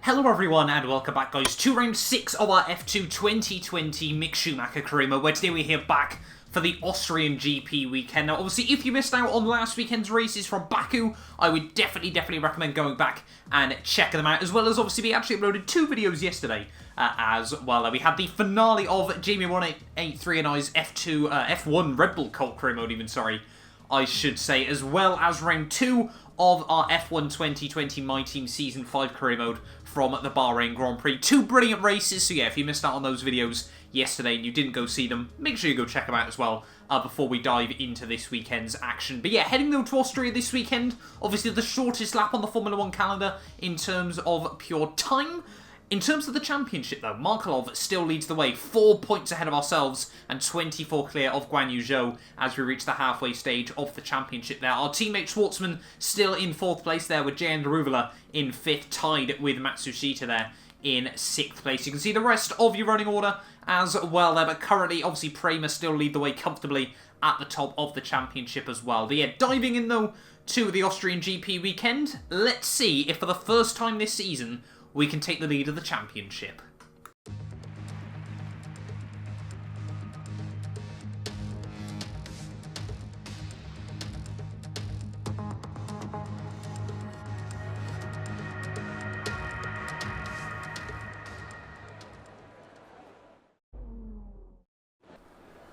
Hello everyone and welcome back guys to round 6 of our F2 2020 Mick Schumacher career mode, where today we're here back for the Austrian GP weekend. Now obviously if you missed out on last weekend's races from Baku, I would definitely recommend going back and checking them out, as well as obviously we actually uploaded 2 videos yesterday as well. We had the finale of Jamie183 and I's F1 Red Bull Colt career mode I should say, as well as round 2 of our F1 2020 My Team Season 5 career mode from the Bahrain Grand Prix. 2 brilliant races, so yeah, if you missed out on those videos yesterday and you didn't go see them, make sure you go check them out as well before we dive into this weekend's action. But yeah, heading though to Austria this weekend, obviously the shortest lap on the Formula 1 calendar in terms of pure time. In terms of the championship though, Markelov still leads the way, 4 points ahead of ourselves and 24 clear of Guan Yu Zhou as we reach the halfway stage of the championship there. Our teammate Schwartzman still in 4th place there, with Jan Ruvela in 5th, tied with Matsushita there in 6th place. You can see the rest of your running order as well there, but currently obviously Prema still lead the way comfortably at the top of the championship as well. But yeah, diving in though to the Austrian GP weekend, let's see if for the first time this season we can take the lead of the championship.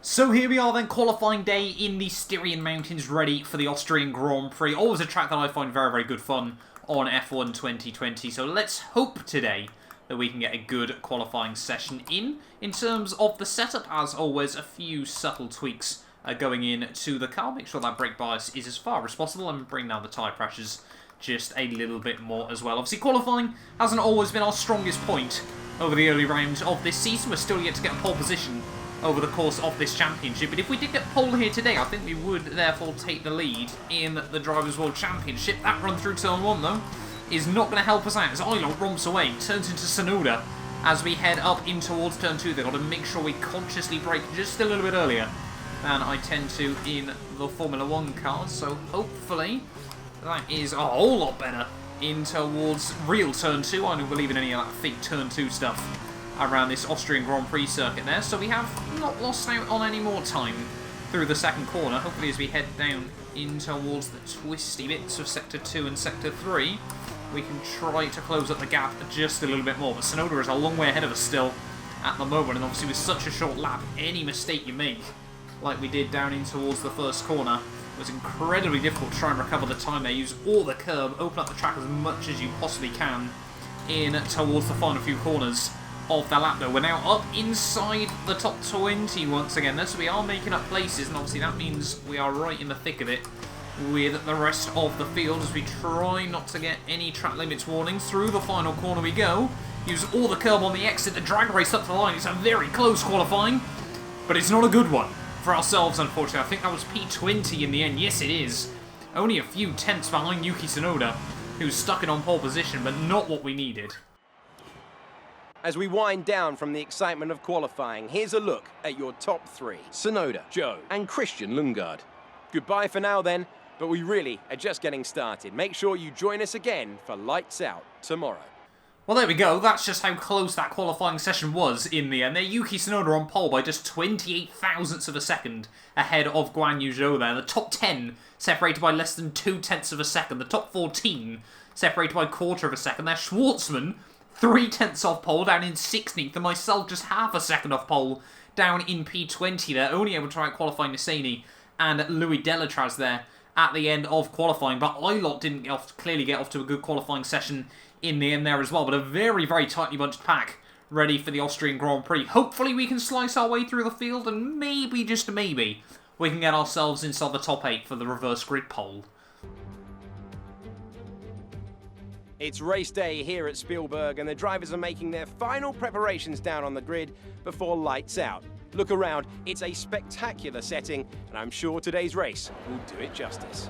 So here we are then, qualifying day in the Styrian Mountains, ready for the Austrian Grand Prix. Always a track that I find very good fun on F1 2020, so let's hope today that we can get a good qualifying session in terms of the setup, as always, a few subtle tweaks going in to the car. Make sure that brake bias is as far as possible and bring down the tyre pressures just a little bit more as well. Obviously qualifying hasn't always been our strongest point over the early rounds of this season. We're still yet to get a pole position over the course of this championship, but if we did get pole here today, I think we would therefore take the lead in the Drivers' World Championship. That run through turn 1 though is not going to help us out as Ailot romps away, turns into Sonoda as we head up in towards turn 2. They've got to make sure we consciously brake just a little bit earlier than I tend to in the Formula 1 cars, so hopefully that is a whole lot better in towards real turn 2. I don't believe in any of that fake turn 2 stuff around this Austrian Grand Prix circuit there, so we have not lost out on any more time through the second corner. Hopefully as we head down in towards the twisty bits of Sector 2 and Sector 3, we can try to close up the gap just a little bit more, but Sonoda is a long way ahead of us still at the moment, and obviously with such a short lap, any mistake you make, like we did down in towards the first corner, was incredibly difficult to try and recover the time there. Use all the curb, open up the track as much as you possibly can in towards the final few corners of the lap though. We're now up inside the top 20 once again there, so we are making up places, and obviously that means we are right in the thick of it with the rest of the field as we try not to get any track limits warnings. Through the final corner we go, use all the curb on the exit, the drag race up to the line. It's a very close qualifying, but it's not a good one for ourselves unfortunately. I think that was P20 in the end. Yes it is, only a few tenths behind Yuki Tsunoda, who's stuck in on pole position, but not what we needed. As we wind down from the excitement of qualifying, here's a look at your top 3. Tsunoda, Zhou, and Christian Lundgaard. Goodbye for now then, but we really are just getting started. Make sure you join us again for Lights Out tomorrow. Well, there we go. That's just how close that qualifying session was in the end. There, Yuki Tsunoda on pole by just 28 thousandths of a second ahead of Guan Yu Zhou there. The top 10 separated by less than 2 tenths of a second. The top 14 separated by 1/4 of a second. There, Schwartzman 3 tenths off pole, down in 16th, and myself just half a second off pole, down in P20 there, only able to out-qualify Nissany and Louis Delatraz there at the end of qualifying, but Ailot didn't clearly get off to a good qualifying session in the end there as well, but a very tightly bunched pack ready for the Austrian Grand Prix. Hopefully we can slice our way through the field, and maybe, just maybe, we can get ourselves inside the top 8 for the reverse grid pole. It's race day here at Spielberg, and the drivers are making their final preparations down on the grid before lights out. Look around, it's a spectacular setting, and I'm sure today's race will do it justice.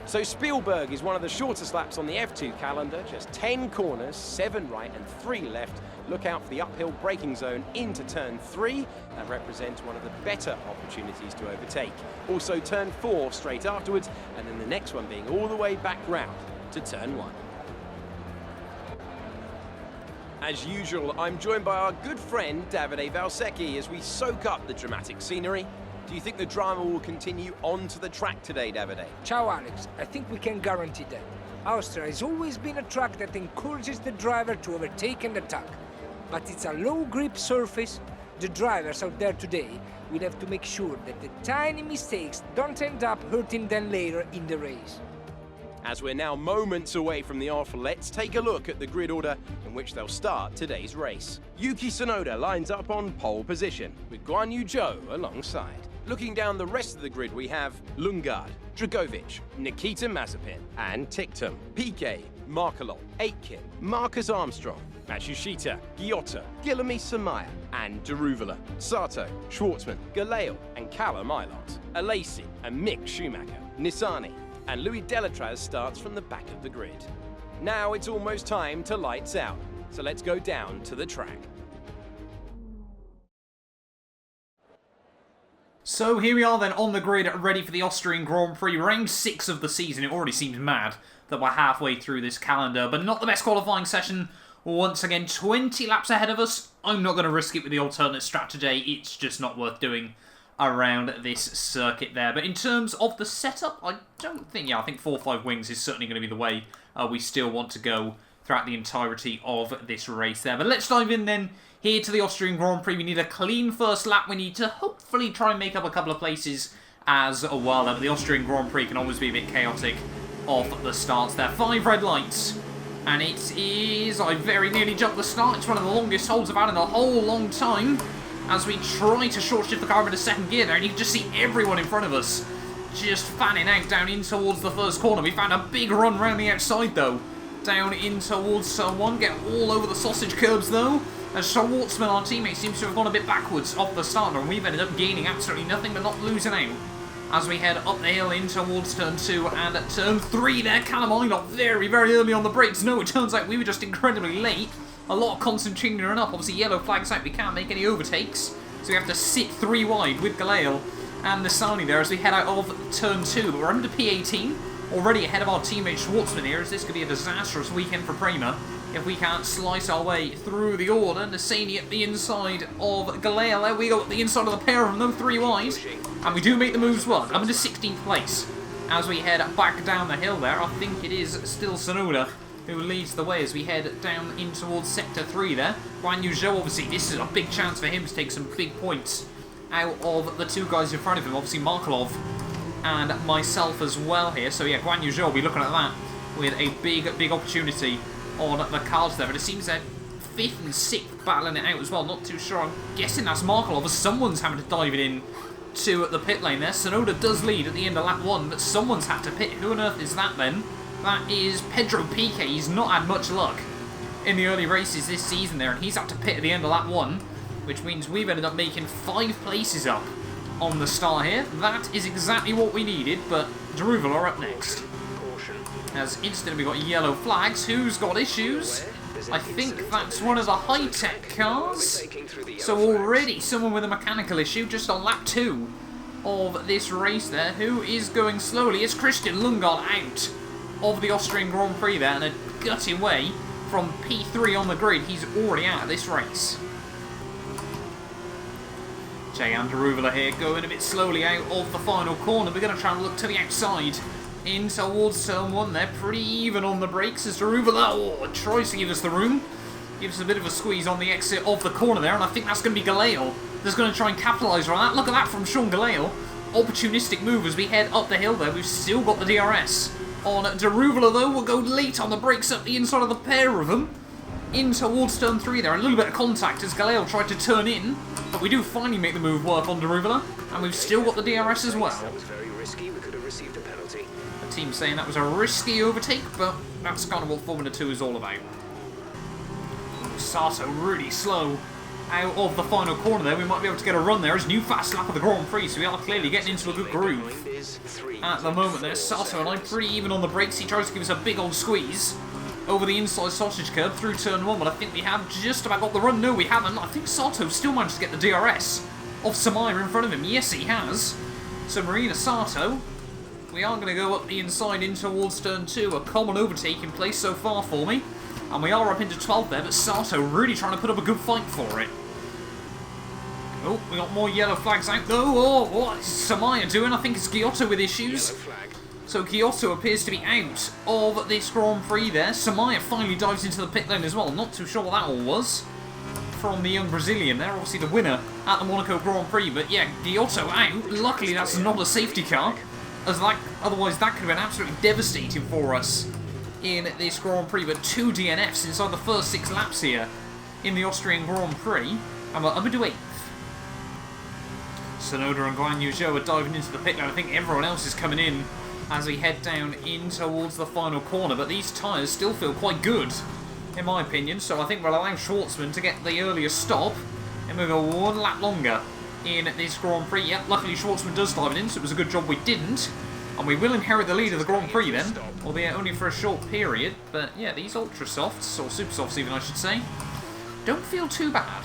So Spielberg is one of the shortest laps on the F2 calendar, just 10 corners, 7 right and 3 left. Look out for the uphill braking zone into turn 3. That represents one of the better opportunities to overtake. Also turn 4 straight afterwards, and then the next one being all the way back round. to turn 1. As usual, I'm joined by our good friend Davide Valsecchi as we soak up the dramatic scenery. Do you think the drama will continue onto the track today, Davide? Ciao Alex, I think we can guarantee that. Austria has always been a track that encourages the driver to overtake and attack. But it's a low grip surface. The drivers out there today will have to make sure that the tiny mistakes don't end up hurting them later in the race. As we're now moments away from the off, let's take a look at the grid order in which they'll start today's race. Yuki Tsunoda lines up on pole position, with Guan Yu Zhou alongside. Looking down the rest of the grid, we have Lundgaard, Dragovic, Nikita Mazepin, and Ticktum, Piquet, Markelov, Aitken, Marcus Armstrong, Matsushita, Giotta, Guilherme Samaya, and Daruvala, Sato, Schwartzman, Galeo, and Callum Ilott, Alesi, and Mick Schumacher, Nissany, and Louis Delatraz starts from the back of the grid. Now it's almost time to lights out, so let's go down to the track. So here we are then on the grid, ready for the Austrian Grand Prix, round 6 of the season. It already seems mad that we're halfway through this calendar, but not the best qualifying session. Once again, 20 laps ahead of us. I'm not going to risk it with the alternate strat today. It's just not worth doing around this circuit there. But in terms of the setup, I don't think, I think 4 or 5 wings is certainly going to be the way we still want to go throughout the entirety of this race there. But let's dive in then here to the Austrian Grand Prix. We need a clean first lap. We need to hopefully try and make up a couple of places as well. But the Austrian Grand Prix can always be a bit chaotic off the starts there. 5 red lights. And it is, I very nearly jumped the start. It's one of the longest holds I've had in a whole long time. As we try to short shift the car into second gear there, and you can just see everyone in front of us just fanning out down in towards the first corner. We found a big run round the outside though, down in towards one, get all over the sausage curbs though, as Schwartzman, our teammate, seems to have gone a bit backwards off the start, and we've ended up gaining absolutely nothing but not losing out. As we head up the hill in towards turn 2 and turn 3 there, Callum Ilott very, very early on the brakes. No, it turns out we were just incredibly late. A lot of concentrating up. Obviously, yellow flags out. We can't make any overtakes. So we have to sit 3 wide with Galeo and Nissany there as we head out of turn 2. But we're under P18. Already ahead of our teammate Schwartzman here, as this could be a disastrous weekend for Prema if we can't slice our way through the order. Nissany at the inside of Galeo. There we go, at the inside of the pair of them, though, 3 wide. And we do make the moves well. I'm into 16th place as we head back down the hill there. I think it is still Tsunoda who leads the way as we head down in towards Sector 3 there. Guan Yu Zhou, obviously, this is a big chance for him to take some big points out of the 2 guys in front of him. Obviously, Markelov and myself as well here. So, yeah, Guan Yu Zhou will be looking at that with a big opportunity on the cards there. But it seems that 5th and 6th battling it out as well. Not too sure. I'm guessing that's Markelov, as someone's having to dive it in to the pit lane there. Tsunoda does lead at the end of lap 1, but someone's had to pit. Who on earth is that then? That is Pedro Piquet. He's not had much luck in the early races this season there, and he's had to pit at the end of lap 1, which means we've ended up making 5 places up on the start here. That is exactly what we needed, but Daruvala are up next. As instantly we've got yellow flags. Who's got issues? I think that's one of the high-tech cars. So already someone with a mechanical issue, just on lap 2 of this race there. Who is going slowly? It's Christian Lundgaard out of the Austrian Grand Prix there, and a gutting way from P3 on the grid. He's already out of this race. Jan Daruvala here going a bit slowly out of the final corner. We're going to try and look to the outside in towards turn 1 there. Pretty even on the brakes as Daruvala tries to give us the room. Gives us a bit of a squeeze on the exit of the corner there, and I think that's going to be Galeo that's going to try and capitalise on that. Look at that from Sean Galeo. Opportunistic move as we head up the hill there. We've still got the DRS on Daruvala though. We'll go late on the brakes up the inside of the pair of them in towards turn 3 there. A little bit of contact as Galeo tried to turn in, but we do finally make the move work on Daruvala, and we've still got the DRS as well. That was very risky. We could have received a penalty. The team saying that was a risky overtake, but that's kind of what Formula 2 is all about. Sato really slow out of the final corner there. We might be able to get a run there as new fast lap of the Grand Prix, so we are clearly getting into a good groove at the moment there. Sato and I'm pretty even on the brakes. He tries to give us a big old squeeze over the inside sausage curb through turn 1, but I think we have just about got the run. No, we haven't. I think Sato still managed to get the DRS of Samaya in front of him. Yes, he has. So Marina Sato we are going to go up the inside in towards turn 2. A common overtaking place so far for me. And we are up into 12th there, but Sato really trying to put up a good fight for it. Oh, we got more yellow flags out though. Oh, what is Samaya doing? I think it's Giotto with issues. So Giotto appears to be out of this Grand Prix there. Samaya finally dives into the pit lane as well. Not too sure what that all was from the young Brazilian there. Obviously the winner at the Monaco Grand Prix. But yeah, Giotto out. Luckily that's not a safety car, as otherwise that could have been absolutely devastating for us in this Grand Prix. But 2 DNFs inside the first 6 laps here in the Austrian Grand Prix. And we're up into 8th. Sonoda and Guan Yu Zhou are diving into the pit lane. I think everyone else is coming in as we head down in towards the final corner. But these tyres still feel quite good, in my opinion. So I think we'll allow Schwartzman to get the earlier stop. And we'll go 1 lap longer in this Grand Prix. Yep, luckily Schwartzman does dive in, so it was a good job we didn't. And we will inherit the lead of the Grand Prix then, albeit only for a short period. But yeah, these Ultra Softs, or Super Softs even I should say, don't feel too bad.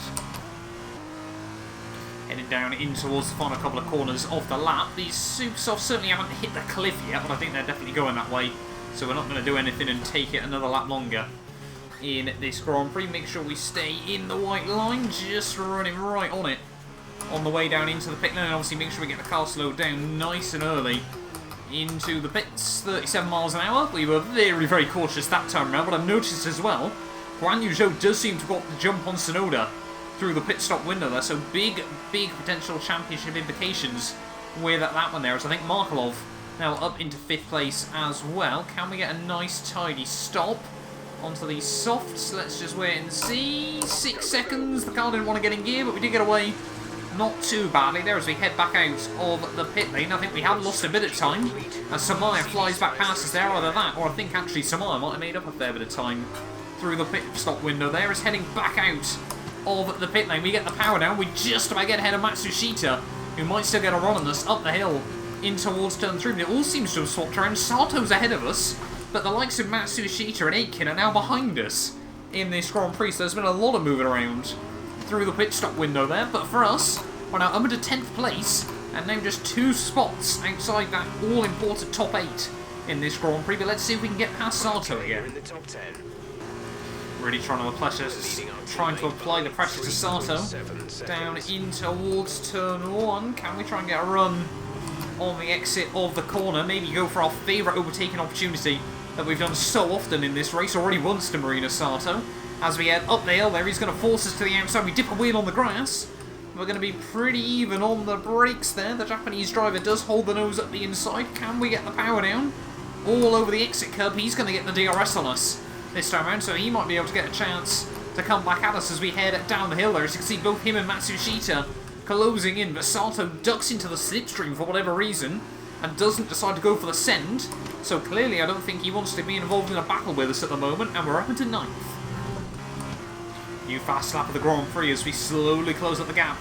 Heading down in towards the final couple of corners of the lap. These Super Softs certainly haven't hit the cliff yet, but I think they're definitely going that way. So we're not going to do anything and take it another lap longer in this Grand Prix. Make sure we stay in the white line, just running right on it on the way down into the pit lane. And obviously make sure we get the car slowed down nice and early into the pits. 37 miles an hour. We were very, very cautious that time around, but I've noticed as well, Guan Yu Zhou does seem to have got the jump on Sonoda through the pit stop window there, so big potential championship implications with that one there. So I think Markelov now up into 5th place as well. Can we get a nice tidy stop onto these softs? Let's just wait and see. 6 seconds. The car didn't want to get in gear, but we did get away not too badly there as we head back out of the pit lane. I think we have lost a bit of time as Samaya flies back past us there. Either that, or I think actually Samaya might have made up a fair bit of time through the pit stop window there. Is heading back out of the pit lane. We get the power down. We just about get ahead of Matsushita, who might still get a run on us up the hill in towards turn 3. But it all seems to have swapped around. Sato's ahead of us, but the likes of Matsushita and Aitken are now behind us in this Grand Prix. So there's been a lot of moving around through the pit stop window there. But for us, we're now up into 10th place and now just 2 spots outside that all-important top 8 in this Grand Prix. But let's see if we can get past Sato again. In the top 10. Really trying to apply the pressure to Sato. Down in towards turn 1. Can we try and get a run on the exit of the corner? Maybe go for our favourite overtaking opportunity that we've done so often in this race already once to Marina Sato. As we head up the hill there, he's going to force us to the outside. We dip a wheel on the grass. We're going to be pretty even on the brakes there. The Japanese driver does hold the nose up the inside. Can we get the power down? All over the exit curb. He's going to get the DRS on us this time around, so he might be able to get a chance to come back at us as we head down the hill there. As you can see, both him and Matsushita closing in, but Sato ducks into the slipstream for whatever reason and doesn't decide to go for the send. So clearly I don't think he wants to be involved in a battle with us at the moment, and we're up into 9th. New fast lap of the Grand Prix as we slowly close up the gap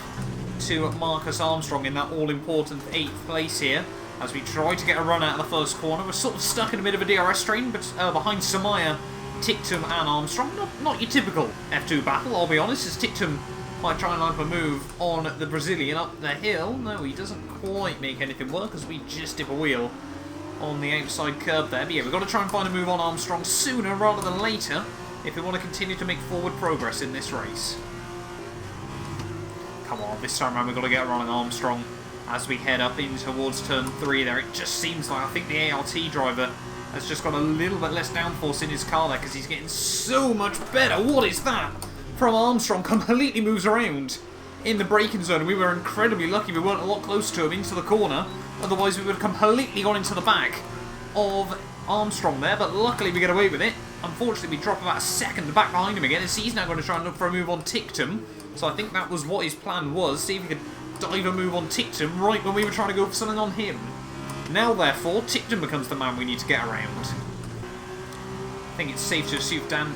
to Marcus Armstrong in that all-important 8th place here. As we try to get a run out of the first corner, we're sort of stuck in a bit of a DRS strain, but behind Samaya, Tictum and Armstrong. Not your typical F2 battle, I'll be honest, as Tictum might try and line up a move on the Brazilian up the hill. No, he doesn't quite make anything work as we just dip a wheel on the outside curb there. But yeah, we've got to try and find a move on Armstrong sooner rather than later if we want to continue to make forward progress in this race. Come on, this time around we've got to get a run on Armstrong as we head up in towards turn 3 there. It just seems like I think the ART driver has just got a little bit less downforce in his car there because he's getting so much better. What is that? From Armstrong, completely moves around in the braking zone. We were incredibly lucky we weren't a lot closer to him into the corner. Otherwise we would have completely gone into the back of Armstrong there, but luckily we get away with it. Unfortunately we drop about a second back behind him again, as he's now going to try and look for a move on Tictum. So I think that was what his plan was, see if he could dive a move on Tictum right when we were trying to go for something on him. Now, therefore, Tictum becomes the man we need to get around. I think it's safe to assume Dan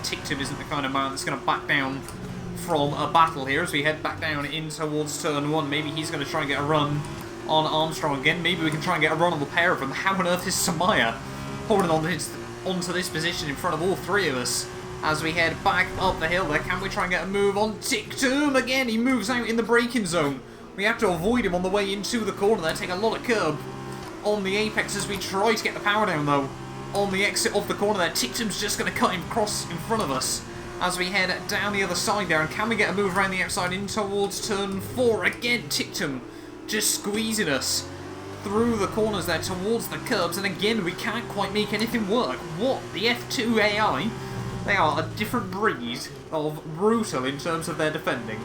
Tictum isn't the kind of man that's going to back down from a battle here as we head back down in towards turn 1. Maybe he's going to try and get a run on Armstrong again. Maybe we can try and get a run on the pair of them. How on earth is Samaya holding onto this position in front of all 3 of us as we head back up the hill there? Can we try and get a move on Tictum again? He moves out in the braking zone. We have to avoid him on the way into the corner there, take a lot of curb on the apex as we try to get the power down, though. On the exit of the corner there, Tictum's just going to cut him across in front of us as we head down the other side there. And can we get a move around the outside in towards turn 4? Again, Tictum just squeezing us through the corners there towards the curbs. And again, we can't quite make anything work. What? The F2 AI? They are a different breed of brutal in terms of their defending.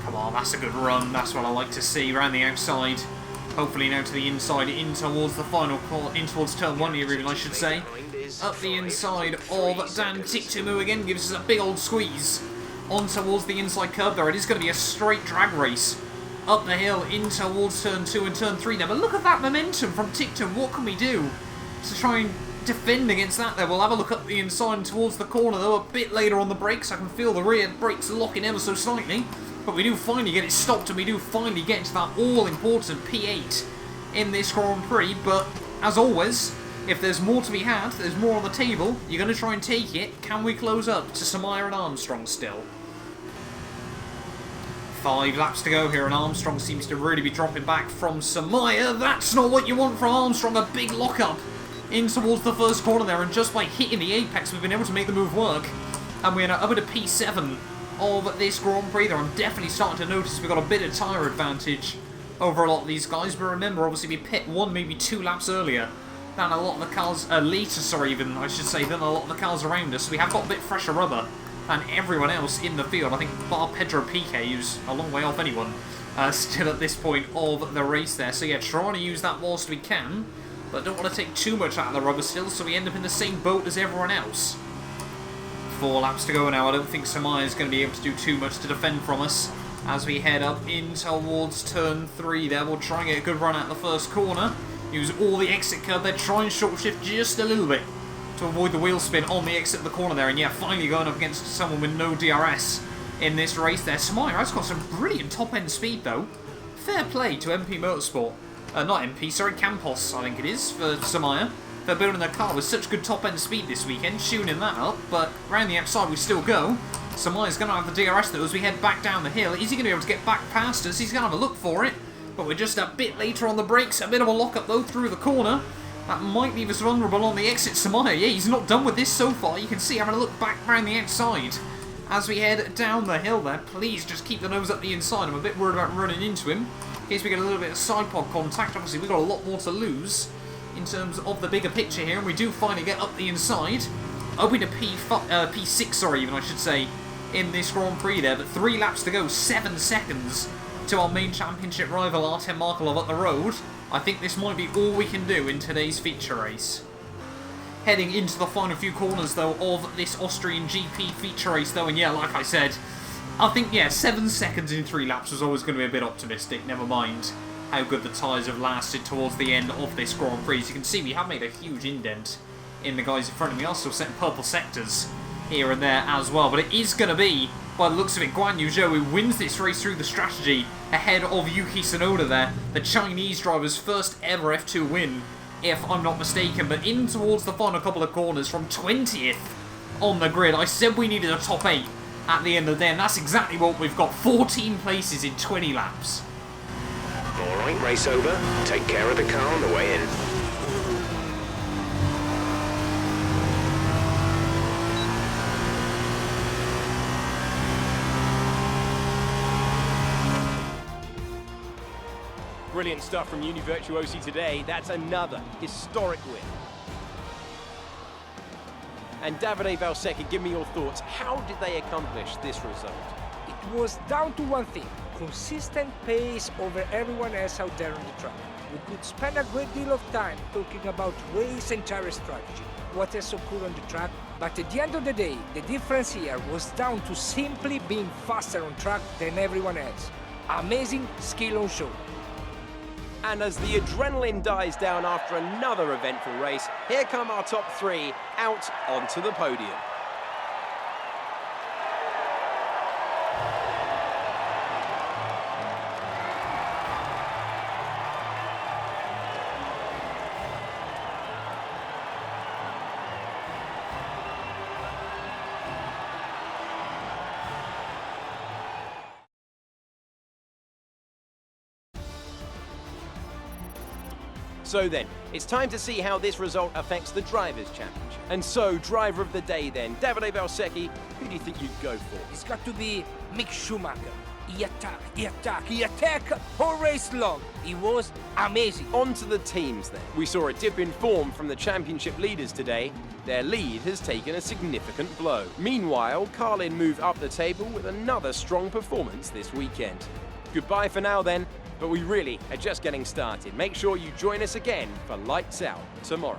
Come on, that's a good run. That's what I like to see around the outside. Hopefully now to the inside, in towards the final corner, in towards turn 1 here even, I should say. Up the inside of Dan Tictum, who again gives us a big old squeeze on towards the inside curb there. It is going to be a straight drag race up the hill in towards turn 2 and turn 3 there. But look at that momentum from Tictum. What can we do to try and defend against that there? We'll have a look up the inside and towards the corner though, a bit later on the brakes. I can feel the rear brakes locking ever so slightly. But we do finally get it stopped, and we do finally get to that all-important P8 in this Grand Prix. But, as always, if there's more to be had, there's more on the table, you're going to try and take it. Can we close up to Schumacher and Armstrong still? 5 laps to go here, and Armstrong seems to really be dropping back from Schumacher. That's not what you want from Armstrong. A big lock-up in towards the first corner there, and just by hitting the apex, we've been able to make the move work. And we're now up at a P7 of this Grand Prix there. I'm definitely starting to notice we've got a bit of tyre advantage over a lot of these guys, but remember, obviously we pit 1, maybe 2 laps earlier than a lot of the cars, later, sorry, even, I should say, than a lot of the cars around us. So we have got a bit fresher rubber than everyone else in the field. I think bar Pedro Piquet, who's a long way off anyone, still at this point of the race there. So yeah, trying to use that whilst we can, but don't want to take too much out of the rubber still, so we end up in the same boat as everyone else. 4 laps to go now. I don't think Schumacher is going to be able to do too much to defend from us as we head up in towards turn 3 there. We'll try and get a good run out the first corner. Use all the exit curb there. Try and short shift just a little bit to avoid the wheel spin on the exit of the corner there. And yeah, finally going up against someone with no DRS in this race there. Schumacher has got some brilliant top-end speed though. Fair play to MP Motorsport. Not MP, sorry, Campos I think it is for Schumacher. They're building their car with such good top-end speed this weekend, tuning that up, but around the outside we still go. Schumacher's going to have the DRS though as we head back down the hill. Is he going to be able to get back past us? He's going to have a look for it, but we're just a bit later on the brakes. A bit of a lock-up though through the corner. That might leave us vulnerable on the exit. Schumacher, yeah, he's not done with this so far. You can see having a look back around the outside as we head down the hill there. Please just keep the nose up the inside. I'm a bit worried about running into him in case we get a little bit of side pod contact. Obviously, we've got a lot more to lose in terms of the bigger picture here, and we do finally get up the inside. Up into P6, sorry, even I should say, in this Grand Prix there, but 3 laps to go, 7 seconds to our main championship rival Artem Markelov up the road. I think this might be all we can do in today's feature race. Heading into the final few corners though of this Austrian GP feature race though, and yeah, like I said, I think, yeah, 7 seconds in 3 laps was always going to be a bit optimistic, never mind how good the tyres have lasted towards the end of this Grand Prix. As you can see, we have made a huge indent in the guys in front of me. We are still setting purple sectors here and there as well, but it is going to be, by the looks of it, Guan Yu Zhou who wins this race through the strategy ahead of Yuki Tsunoda there, the Chinese driver's first ever F2 win, if I'm not mistaken. But in towards the final couple of corners from 20th on the grid. I said we needed a top 8 at the end of the day, and that's exactly what we've got. 14 places in 20 laps. Alright, race over. Take care of the car on the way in. Brilliant stuff from Uni Virtuosi today. That's another historic win. And Davide Valsecchi, give me your thoughts. How did they accomplish this result? It was down to one thing: consistent pace over everyone else out there on the track. We could spend a great deal of time talking about race and tyre strategy, what else occurred on the track, but at the end of the day, the difference here was down to simply being faster on track than everyone else. Amazing skill on show. And as the adrenaline dies down after another eventful race, here come our top 3 out onto the podium. So then, it's time to see how this result affects the Drivers' Championship. And so, driver of the day then, Davide Valsecchi, who do you think you'd go for? It's got to be Mick Schumacher. He attacked whole race long. He was amazing. On to the teams then. We saw a dip in form from the championship leaders today. Their lead has taken a significant blow. Meanwhile, Carlin moved up the table with another strong performance this weekend. Goodbye for now then, but we really are just getting started. Make sure you join us again for Lights Out tomorrow.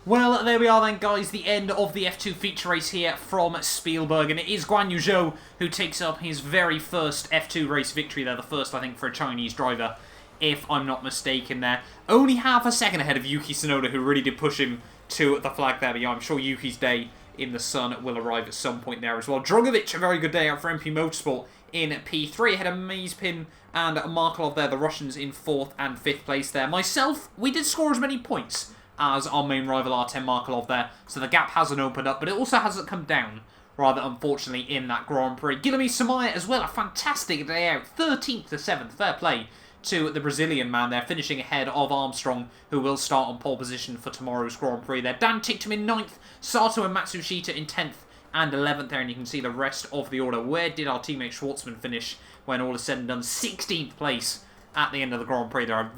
Well, there we are then, guys, the end of the F2 feature race here from Spielberg, and it is Guan Yu Zhou who takes up his very first F2 race victory there, the first, I think, for a Chinese driver, if I'm not mistaken there. Only half a second ahead of Yuki Tsunoda, who really did push him to the flag there, but yeah, I'm sure Yuki's day in the sun will arrive at some point there as well. Drogovic, a very good day out for MP Motorsport in P3, ahead of Mazepin and Markelov there, the Russians in 4th and 5th place there. Myself, we did score as many points as our main rival R10 Markelov there, so the gap hasn't opened up, but it also hasn't come down, rather unfortunately, in that Grand Prix. Guilherme Samaia as well, a fantastic day out, 13th to 7th, fair play to the Brazilian man there, finishing ahead of Armstrong, who will start on pole position for tomorrow's Grand Prix there. Dan ticked him in 9th, Sato and Matsushita in 10th and 11th there, and you can see the rest of the order. Where did our teammate Schwartzman finish when all is said and done? 16th place at the end of the Grand Prix there.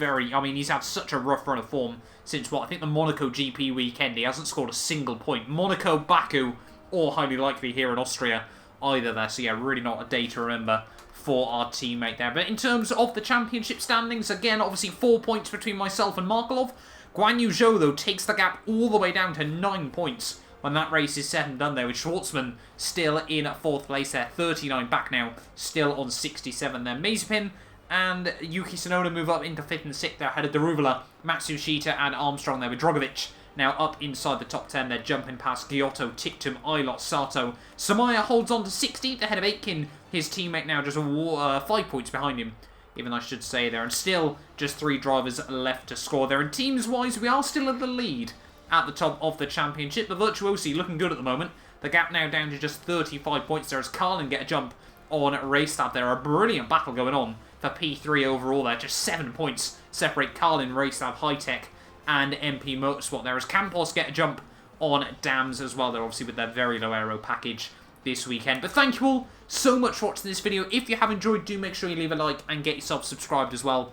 He's had such a rough run of form since, I think the Monaco GP weekend. He hasn't scored a single point. Monaco, Baku, or highly likely here in Austria either there. So yeah, really not a day to remember for our teammate there. But in terms of the championship standings, again, obviously 4 points between myself and Markelov. Guan Yu Zhou, though, takes the gap all the way down to 9 points when that race is said and done there, with Schwartzman still in 4th place there, 39 back now, still on 67 there. Mazepin and Yuki Tsunoda move up into 5th and 6th there, ahead of Daruvula, Matsushita and Armstrong there, with Drogovic now up inside the top 10 there, jumping past Giotto, Tictum, Eilot, Sato. Samaia holds on to 16th ahead of Aitken, his teammate now just 5 points behind him, even I should say there, and still just 3 drivers left to score there. And teams-wise, we are still in the lead at the top of the championship. The Virtuosi looking good at the moment. The gap now down to just 35 points there as Carlin get a jump on Raystab there. A brilliant battle going on for P3 overall there. Just 7 points separate Carlin, Raystab, High-Tech and MP Motorsport there, as Campos get a jump on Dams as well. They're obviously with their very low aero package this weekend. But thank you all so much for watching this video. If you have enjoyed, do make sure you leave a like and get yourself subscribed as well.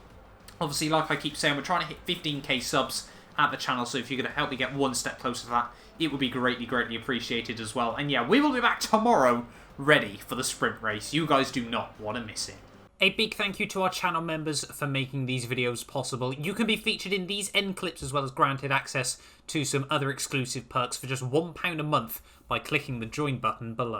Obviously, like I keep saying, we're trying to hit 15k subs at the channel, so if you're going to help me get one step closer to that, it would be greatly, greatly appreciated as well. And yeah, we will be back tomorrow, ready for the sprint race. You guys do not want to miss it. A big thank you to our channel members for making these videos possible. You can be featured in these end clips as well as granted access to some other exclusive perks for just £1 a month by clicking the join button below.